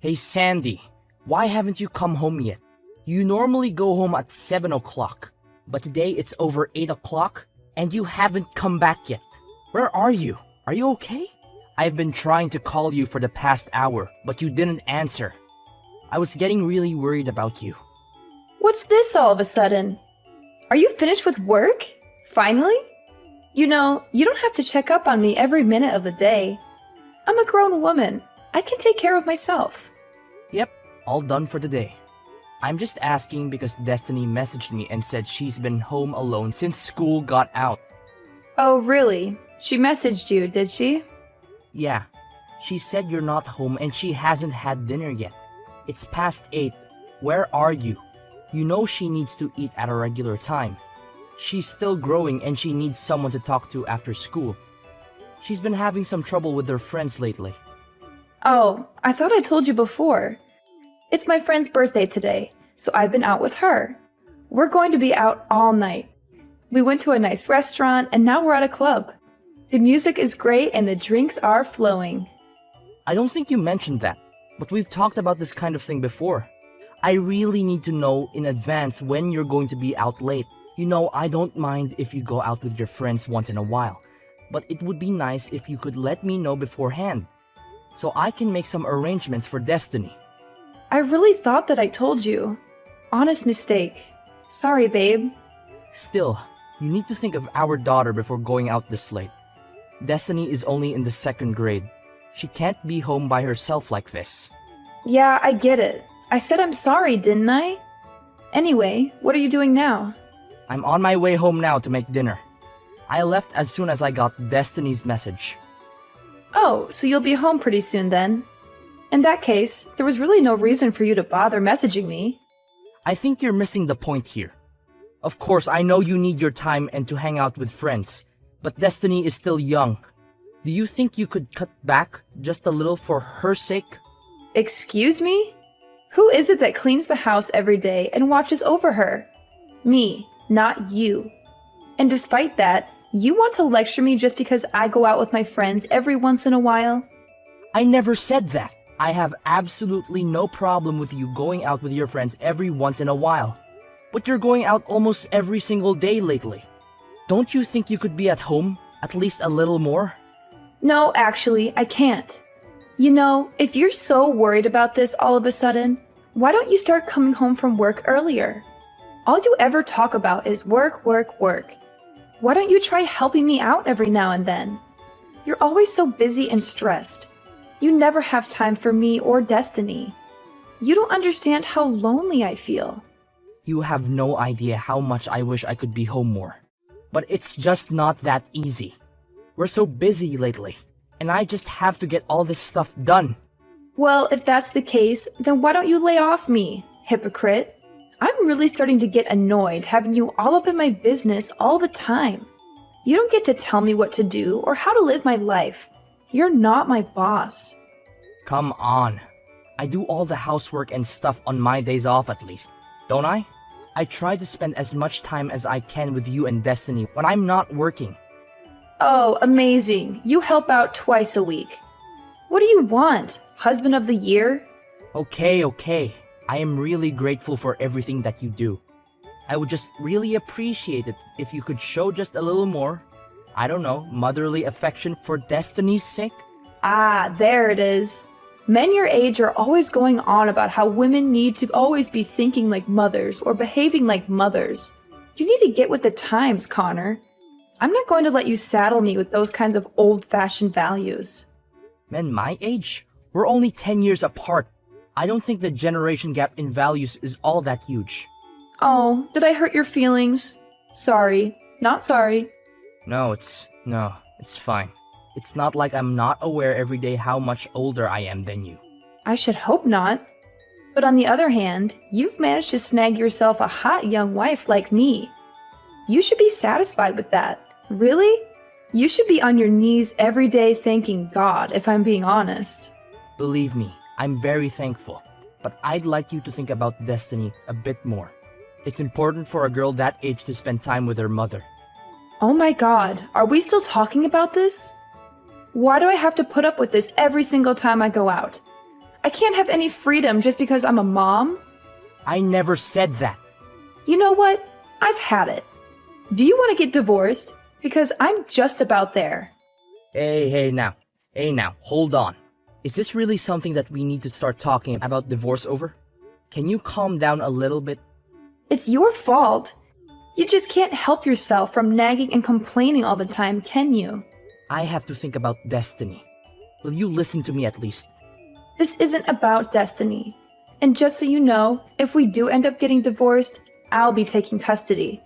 Hey Sandy, why haven't you come home yet? You normally go home at 7 o'clock, but today it's over 8 o'clock and you haven't come back yet. Where are you? Are you okay? I've been trying to call you for the past hour, but you didn't answer. I was getting really worried about you. What's this all of a sudden? Are you finished with work? Finally? You know, you don't have to check up on me every minute of the day. I'm a grown woman. I can take care of myself. Yep, all done for the day. I'm just asking because Destiny messaged me and said she's been home alone since school got out. Oh, really? She messaged you, did she? Yeah, she said you're not home and she hasn't had dinner yet. It's past 8. Where are you? You know she needs to eat at a regular time. She's still growing and she needs someone to talk to after school. She's been having some trouble with her friends lately. Oh, I thought I told you before. It's my friend's birthday today, so I've been out with her. We're going to be out all night. We went to a nice restaurant and now we're at a club. The music is great and the drinks are flowing. I don't think you mentioned that, but we've talked about this kind of thing before. I really need to know in advance when you're going to be out late. You know, I don't mind if you go out with your friends once in a while, but it would be nice if you could let me know beforehand, so I can make some arrangements for Destiny. I really thought that I told you. Honest mistake. Sorry, babe. Still, you need to think of our daughter before going out this late. Destiny is only in the 2nd grade. She can't be home by herself like this. Yeah, I get it. I said I'm sorry, didn't I? Anyway, what are you doing now? I'm on my way home now to make dinner. I left as soon as I got Destiny's message. Oh, so you'll be home pretty soon then. In that case, there was really no reason for you to bother messaging me. I think you're missing the point here. Of course, I know you need your time and to hang out with friends, but Destiny is still young. Do you think you could cut back just a little for her sake? Excuse me? Who is it that cleans the house every day and watches over her? Me, not you. And despite that, you want to lecture me just because I go out with my friends every once in a while? I never said that. I have absolutely no problem with you going out with your friends every once in a while. But you're going out almost every single day lately. Don't you think you could be at home at least a little more? No, actually, I can't. You know, if you're so worried about this all of a sudden, why don't you start coming home from work earlier? All you ever talk about is work, work, work. Why don't you try helping me out every now and then? You're always so busy and stressed. You never have time for me or Destiny. You don't understand how lonely I feel. You have no idea how much I wish I could be home more. But it's just not that easy. We're so busy lately, and I just have to get all this stuff done. Well, if that's the case, then why don't you lay off me, hypocrite? I'm really starting to get annoyed having you all up in my business all the time. You don't get to tell me what to do or how to live my life. You're not my boss. Come on. I do all the housework and stuff on my days off at least, don't I? I try to spend as much time as I can with you and Destiny when I'm not working. Oh, amazing. You help out twice a week. What do you want? Husband of the year? Okay. I am really grateful for everything that you do. I would just really appreciate it if you could show just a little more, I don't know, motherly affection for Destiny's sake? Ah, there it is. Men your age are always going on about how women need to always be thinking like mothers or behaving like mothers. You need to get with the times, Connor. I'm not going to let you saddle me with those kinds of old-fashioned values. Men my age? We're only 10 years apart. I don't think the generation gap in values is all that huge. Oh, did I hurt your feelings? Sorry. Not sorry. No, it's fine. It's not like I'm not aware every day how much older I am than you. I should hope not. But on the other hand, you've managed to snag yourself a hot young wife like me. You should be satisfied with that. Really? You should be on your knees every day thanking God, if I'm being honest. Believe me, I'm very thankful. But I'd like you to think about Destiny a bit more. It's important for a girl that age to spend time with her mother. Oh my God, are we still talking about this? Why do I have to put up with this every single time I go out? I can't have any freedom just because I'm a mom. I never said that. You know what? I've had it. Do you want to get divorced? Because I'm just about there. Hey now, hold on. Is this really something that we need to start talking about divorce over? Can you calm down a little bit? It's your fault. You just can't help yourself from nagging and complaining all the time, can you? I have to think about destiny. Will you listen to me at least? This isn't about destiny. And just so you know, if we do end up getting divorced, I'll be taking custody.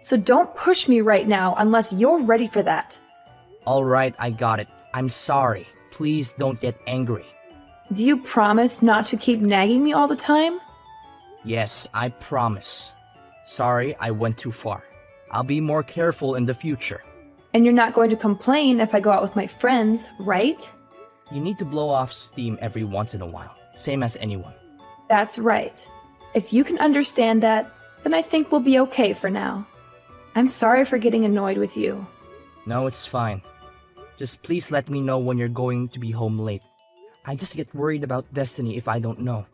So don't push me right now unless you're ready for that. Alright, I got it. I'm sorry. Please don't get angry. Do you promise not to keep nagging me all the time? Yes, I promise. Sorry, I went too far. I'll be more careful in the future. And you're not going to complain if I go out with my friends, right? You need to blow off steam every once in a while, same as anyone. That's right. If you can understand that, then I think we'll be okay for now. I'm sorry for getting annoyed with you. No, it's fine. Just please let me know when you're going to be home late. I just get worried about Destiny if I don't know.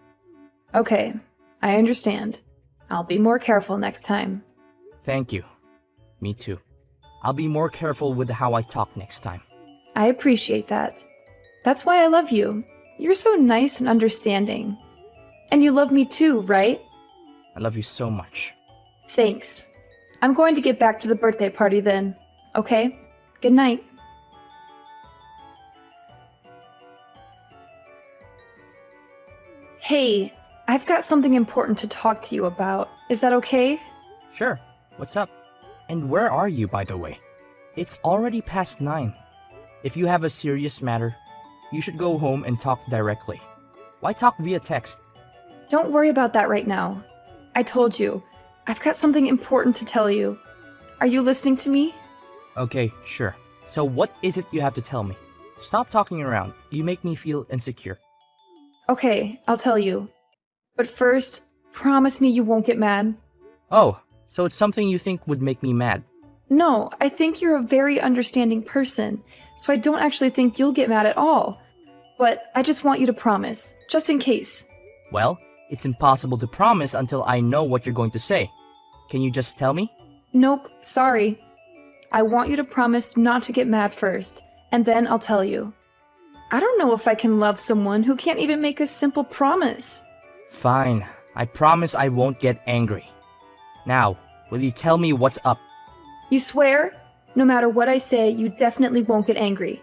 Okay, I understand. I'll be more careful next time. Thank you. Me too. I'll be more careful with how I talk next time. I appreciate that. That's why I love you. You're so nice and understanding. And you love me too, right? I love you so much. Thanks. I'm going to get back to the birthday party then. Okay? Good night. Hey, I've got something important to talk to you about. Is that okay? Sure. What's up? And where are you, by the way? It's already past 9. If you have a serious matter, you should go home and talk directly. Why talk via text? Don't worry about that right now. I told you, I've got something important to tell you. Are you listening to me? Okay, sure. So what is it you have to tell me? Stop talking around. You make me feel insecure. Okay, I'll tell you. But first, promise me you won't get mad. Oh, so it's something you think would make me mad. No, I think you're a very understanding person, so I don't actually think you'll get mad at all. But I just want you to promise, just in case. Well, it's impossible to promise until I know what you're going to say. Can you just tell me? Nope, sorry. I want you to promise not to get mad first, and then I'll tell you. I don't know if I can love someone who can't even make a simple promise. Fine. I promise I won't get angry. Now, will you tell me what's up? You swear? No matter what I say, you definitely won't get angry.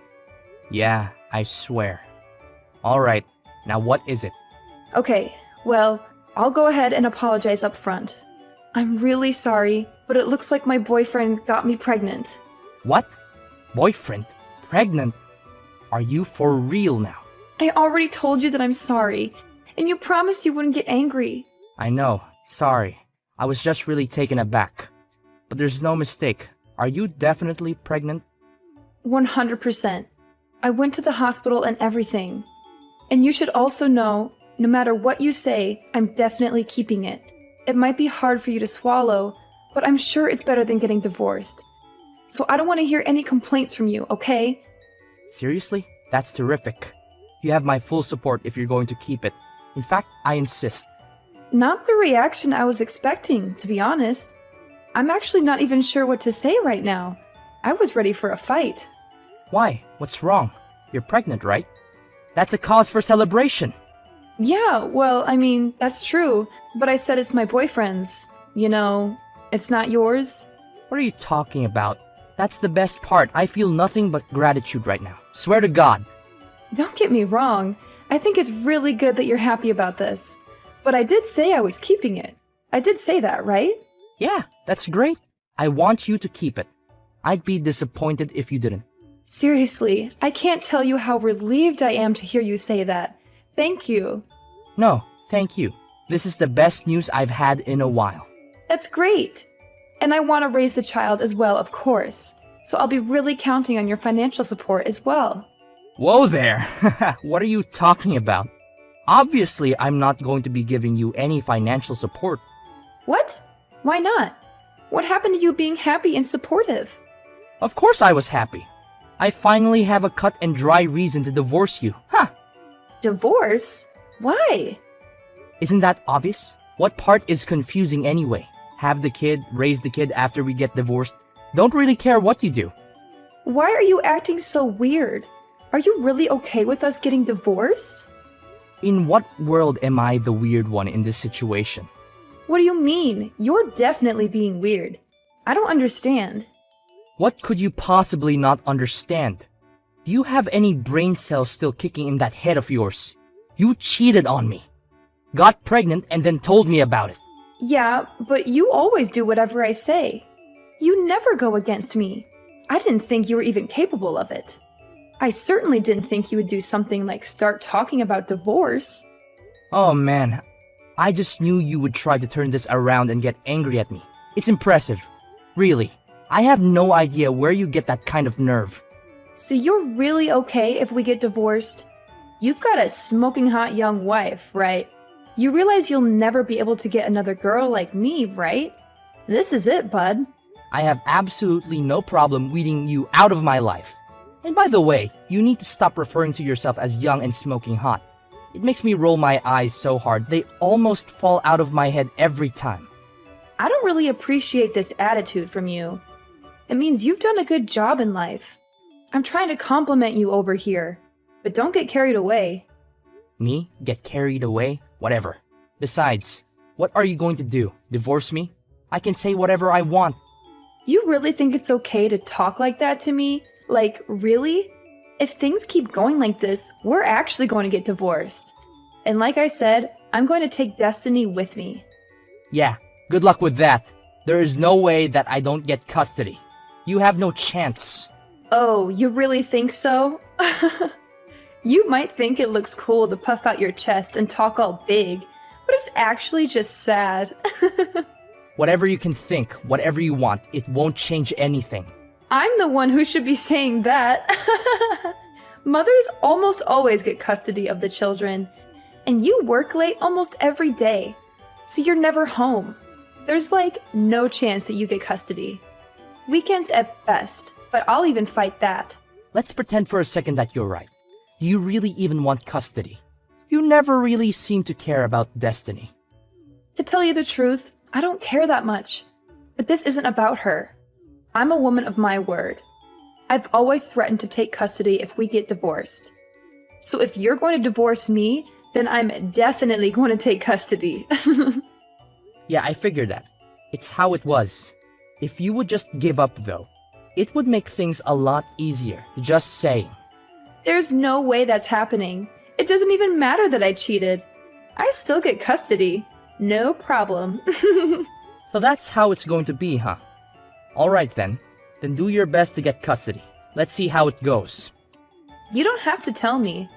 Yeah, I swear. Alright, now what is it? Okay, well, I'll go ahead and apologize up front. I'm really sorry, but it looks like my boyfriend got me pregnant. What? Boyfriend? Pregnant? Are you for real now? I already told you that I'm sorry, and you promised you wouldn't get angry. I know, sorry. I was just really taken aback. But there's no mistake. Are you definitely pregnant? 100%. I went to the hospital and everything. And you should also know, no matter what you say, I'm definitely keeping it. It might be hard for you to swallow, but I'm sure it's better than getting divorced. So I don't want to hear any complaints from you, okay? Seriously? That's terrific. You have my full support if you're going to keep it. In fact, I insist. Not the reaction I was expecting, to be honest. I'm actually not even sure what to say right now. I was ready for a fight. Why? What's wrong? You're pregnant, right? That's a cause for celebration. Yeah, well, I mean, that's true, but I said it's my boyfriend's. You know, it's not yours. What are you talking about? That's the best part. I feel nothing but gratitude right now. Swear to God. Don't get me wrong. I think it's really good that you're happy about this. But I did say I was keeping it. I did say that, right? Yeah, that's great. I want you to keep it. I'd be disappointed if you didn't. Seriously, I can't tell you how relieved I am to hear you say that. Thank you. No, thank you. This is the best news I've had in a while. That's great. And I want to raise the child as well, of course. So I'll be really counting on your financial support as well. Whoa there! What are you talking about? Obviously, I'm not going to be giving you any financial support. What? Why not? What happened to you being happy and supportive? Of course I was happy. I finally have a cut and dry reason to divorce you. Huh! Divorce? Why? Isn't that obvious? What part is confusing anyway? Have the kid, raise the kid after we get divorced. Don't really care what you do. Why are you acting so weird? Are you really okay with us getting divorced? In what world am I the weird one in this situation? What do you mean? You're definitely being weird. I don't understand. What could you possibly not understand? Do you have any brain cells still kicking in that head of yours? You cheated on me. Got pregnant and then told me about it. Yeah, but you always do whatever I say. You never go against me. I didn't think you were even capable of it. I certainly didn't think you would do something like start talking about divorce. Oh man, I just knew you would try to turn this around and get angry at me. It's impressive. Really, I have no idea where you get that kind of nerve. So you're really okay if we get divorced? You've got a smoking hot young wife, right? You realize you'll never be able to get another girl like me, right? This is it, bud. I have absolutely no problem weeding you out of my life. And by the way, you need to stop referring to yourself as young and smoking hot. It makes me roll my eyes so hard they almost fall out of my head every time. I don't really appreciate this attitude from you. It means you've done a good job in life. I'm trying to compliment you over here, but don't get carried away. Me? Get carried away? Whatever. Besides, what are you going to do? Divorce me? I can say whatever I want. You really think it's okay to talk like that to me? Like, really? If things keep going like this, we're actually going to get divorced. And like I said, I'm going to take Destiny with me. Yeah, good luck with that. There is no way that I don't get custody. You have no chance. Oh, you really think so? You might think it looks cool to puff out your chest and talk all big, but it's actually just sad. Whatever you can think, whatever you want, it won't change anything. I'm the one who should be saying that. Mothers almost always get custody of the children, and you work late almost every day, so you're never home. There's like no chance that you get custody. Weekends at best, but I'll even fight that. Let's pretend for a second that you're right. Do you really even want custody? You never really seem to care about Destiny. To tell you the truth, I don't care that much. But this isn't about her. I'm a woman of my word. I've always threatened to take custody if we get divorced. So if you're going to divorce me, then I'm definitely going to take custody. Yeah, I figured that. It's how it was. If you would just give up though, it would make things a lot easier, just saying. There's no way that's happening. It doesn't even matter that I cheated. I still get custody. No problem. So that's how it's going to be, huh? Alright then do your best to get custody. Let's see how it goes. You don't have to tell me.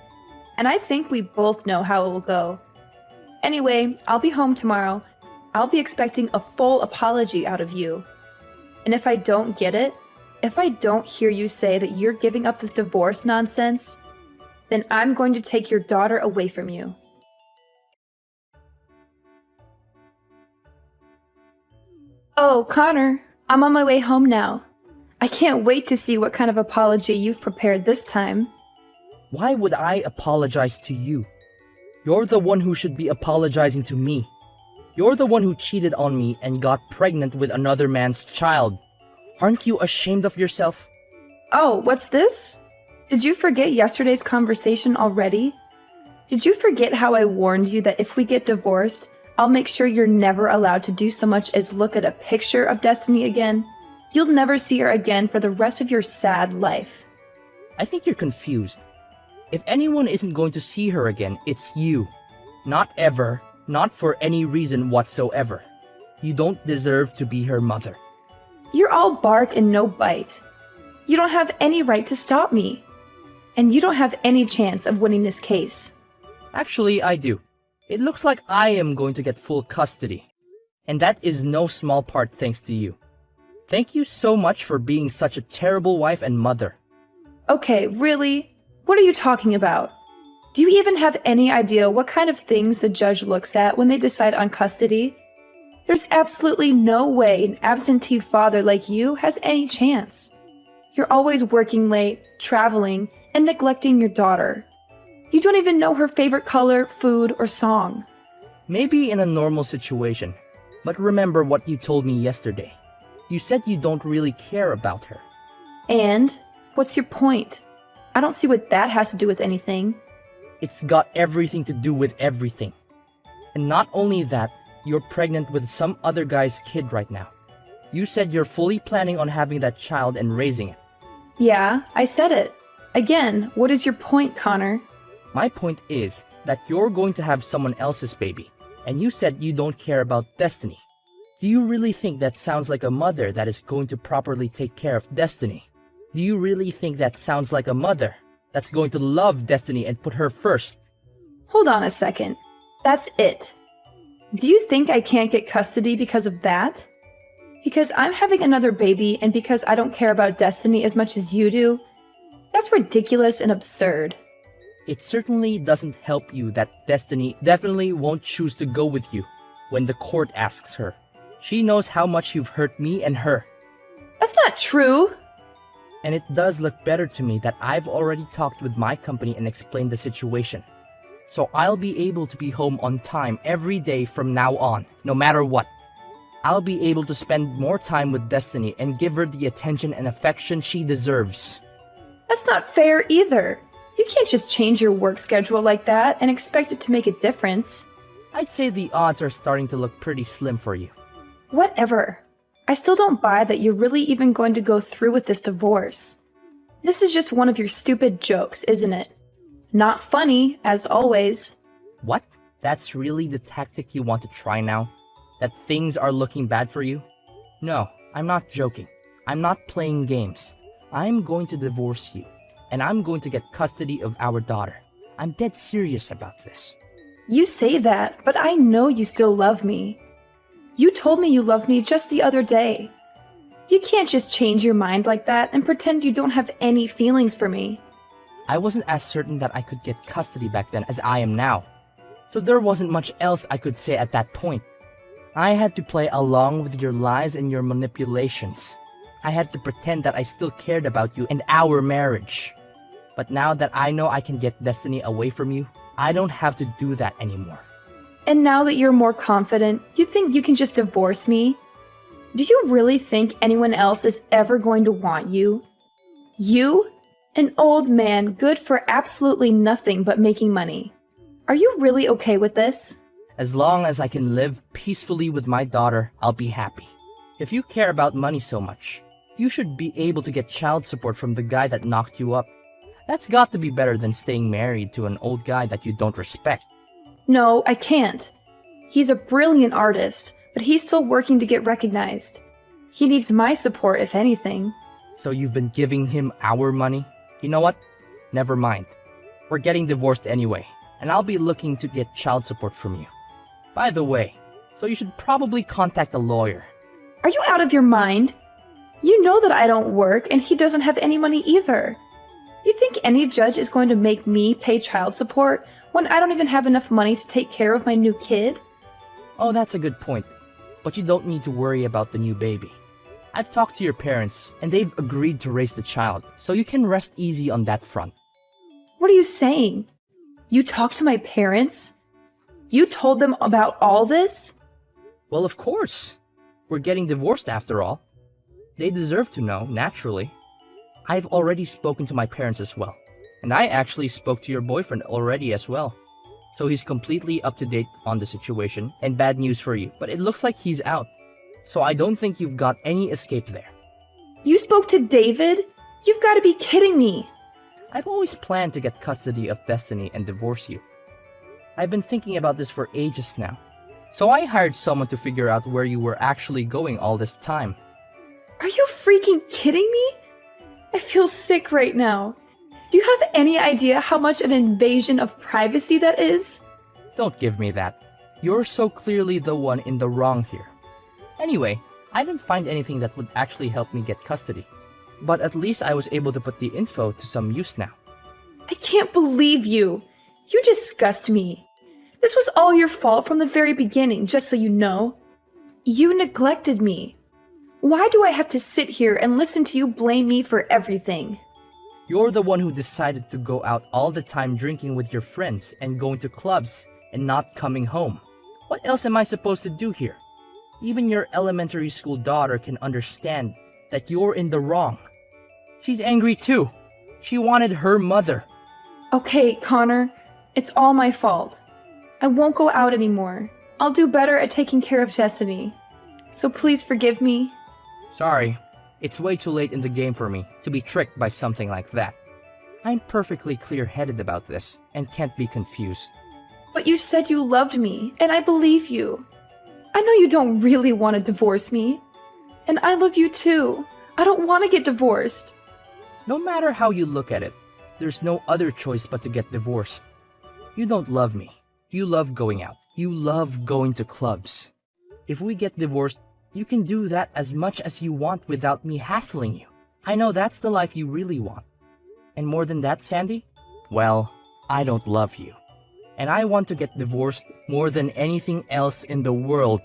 And I think we both know how it will go. Anyway, I'll be home tomorrow. I'll be expecting a full apology out of you. And if I don't get it, if I don't hear you say that you're giving up this divorce nonsense, then I'm going to take your daughter away from you. Oh, Connor, I'm on my way home now. I can't wait to see what kind of apology you've prepared this time. Why would I apologize to you? You're the one who should be apologizing to me. You're the one who cheated on me and got pregnant with another man's child. Aren't you ashamed of yourself? Oh, what's this? Did you forget yesterday's conversation already? Did you forget how I warned you that if we get divorced, I'll make sure you're never allowed to do so much as look at a picture of Destiny again? You'll never see her again for the rest of your sad life. I think you're confused. If anyone isn't going to see her again, it's you. Not ever, not for any reason whatsoever. You don't deserve to be her mother. You're all bark and no bite. You don't have any right to stop me. And you don't have any chance of winning this case. Actually, I do. It looks like I am going to get full custody. And that is no small part thanks to you. Thank you so much for being such a terrible wife and mother. Okay, really? What are you talking about? Do you even have any idea what kind of things the judge looks at when they decide on custody? There's absolutely no way an absentee father like you has any chance. You're always working late, traveling, and neglecting your daughter. You don't even know her favorite color, food, or song. Maybe in a normal situation, but remember what you told me yesterday. You said you don't really care about her. And what's your point? I don't see what that has to do with anything. It's got everything to do with everything. And not only that, you're pregnant with some other guy's kid right now. You said you're fully planning on having that child and raising it. Yeah, I said it. Again, what is your point, Connor? My point is that you're going to have someone else's baby, and you said you don't care about Destiny. Do you really think that sounds like a mother that is going to properly take care of Destiny? Do you really think that sounds like a mother that's going to love Destiny and put her first? Hold on a second. That's it. Do you think I can't get custody because of that? Because I'm having another baby and because I don't care about Destiny as much as you do? That's ridiculous and absurd. It certainly doesn't help you that Destiny definitely won't choose to go with you when the court asks her. She knows how much you've hurt me and her. That's not true. And it does look better to me that I've already talked with my company and explained the situation. So I'll be able to be home on time every day from now on, no matter what. I'll be able to spend more time with Destiny and give her the attention and affection she deserves. That's not fair either. You can't just change your work schedule like that and expect it to make a difference. I'd say the odds are starting to look pretty slim for you. Whatever. I still don't buy that you're really even going to go through with this divorce. This is just one of your stupid jokes, isn't it? Not funny, as always. What? That's really the tactic you want to try now? That things are looking bad for you? No, I'm not joking. I'm not playing games. I'm going to divorce you, and I'm going to get custody of our daughter. I'm dead serious about this. You say that, but I know you still love me. You told me you loved me just the other day. You can't just change your mind like that and pretend you don't have any feelings for me. I wasn't as certain that I could get custody back then as I am now. So there wasn't much else I could say at that point. I had to play along with your lies and your manipulations. I had to pretend that I still cared about you and our marriage. But now that I know I can get Destiny away from you, I don't have to do that anymore. And now that you're more confident, you think you can just divorce me? Do you really think anyone else is ever going to want you? You? An old man good for absolutely nothing but making money. Are you really okay with this? As long as I can live peacefully with my daughter, I'll be happy. If you care about money so much, you should be able to get child support from the guy that knocked you up. That's got to be better than staying married to an old guy that you don't respect. No, I can't. He's a brilliant artist, but he's still working to get recognized. He needs my support, if anything. So you've been giving him our money? You know what? Never mind. We're getting divorced anyway, and I'll be looking to get child support from you. By the way, so you should probably contact a lawyer. Are you out of your mind? You know that I don't work and he doesn't have any money either. You think any judge is going to make me pay child support when I don't even have enough money to take care of my new kid? Oh, that's a good point. But you don't need to worry about the new baby. I've talked to your parents, and they've agreed to raise the child, so you can rest easy on that front. What are you saying? You talked to my parents? You told them about all this? Well, of course. We're getting divorced after all. They deserve to know, naturally. I've already spoken to my parents as well. And I actually spoke to your boyfriend already as well. So he's completely up to date on the situation, and bad news for you, but it looks like he's out. So I don't think you've got any escape there. You spoke to David? You've got to be kidding me. I've always planned to get custody of Destiny and divorce you. I've been thinking about this for ages now. So I hired someone to figure out where you were actually going all this time. Are you freaking kidding me? I feel sick right now. Do you have any idea how much of an invasion of privacy that is? Don't give me that. You're so clearly the one in the wrong here. Anyway, I didn't find anything that would actually help me get custody. But at least I was able to put the info to some use now. I can't believe you. You disgust me. This was all your fault from the very beginning, just so you know. You neglected me. Why do I have to sit here and listen to you blame me for everything? You're the one who decided to go out all the time drinking with your friends and going to clubs and not coming home. What else am I supposed to do here? Even your elementary school daughter can understand that you're in the wrong. She's angry too. She wanted her mother. Okay, Connor, it's all my fault. I won't go out anymore. I'll do better at taking care of Destiny. So please forgive me. Sorry, it's way too late in the game for me to be tricked by something like that. I'm perfectly clear-headed about this and can't be confused. But you said you loved me, and I believe you. I know you don't really want to divorce me. And I love you too. I don't want to get divorced. No matter how you look at it, there's no other choice but to get divorced. You don't love me. You love going out. You love going to clubs. If we get divorced, you can do that as much as you want without me hassling you. I know that's the life you really want. And more than that, Sandy? Well, I don't love you. And I want to get divorced more than anything else in the world.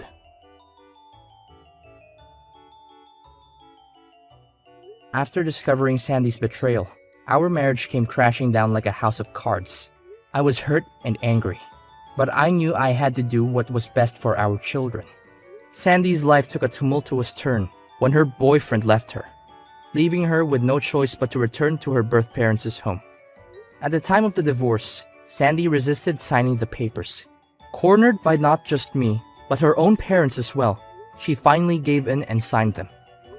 After discovering Sandy's betrayal, our marriage came crashing down like a house of cards. I was hurt and angry, but I knew I had to do what was best for our children. Sandy's life took a tumultuous turn when her boyfriend left her, leaving her with no choice but to return to her birth parents' home. At the time of the divorce, Sandy resisted signing the papers. Cornered by not just me, but her own parents as well, she finally gave in and signed them.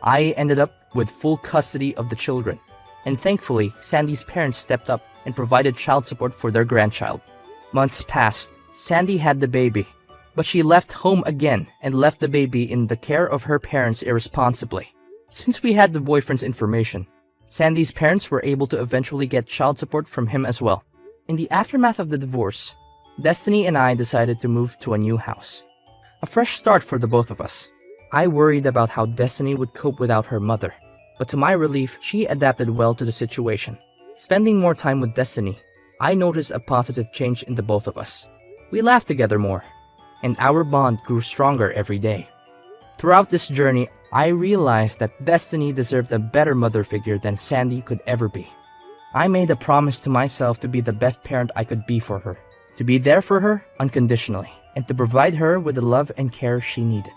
I ended up with full custody of the children, and thankfully, Sandy's parents stepped up and provided child support for their grandchild. Months passed. Sandy had the baby, but she left home again and left the baby in the care of her parents irresponsibly. Since we had the boyfriend's information, Sandy's parents were able to eventually get child support from him as well. In the aftermath of the divorce, Destiny and I decided to move to a new house. A fresh start for the both of us. I worried about how Destiny would cope without her mother, but to my relief, she adapted well to the situation. Spending more time with Destiny, I noticed a positive change in the both of us. We laughed together more, and our bond grew stronger every day. Throughout this journey, I realized that Destiny deserved a better mother figure than Sandy could ever be. I made a promise to myself to be the best parent I could be for her, to be there for her unconditionally, and to provide her with the love and care she needed.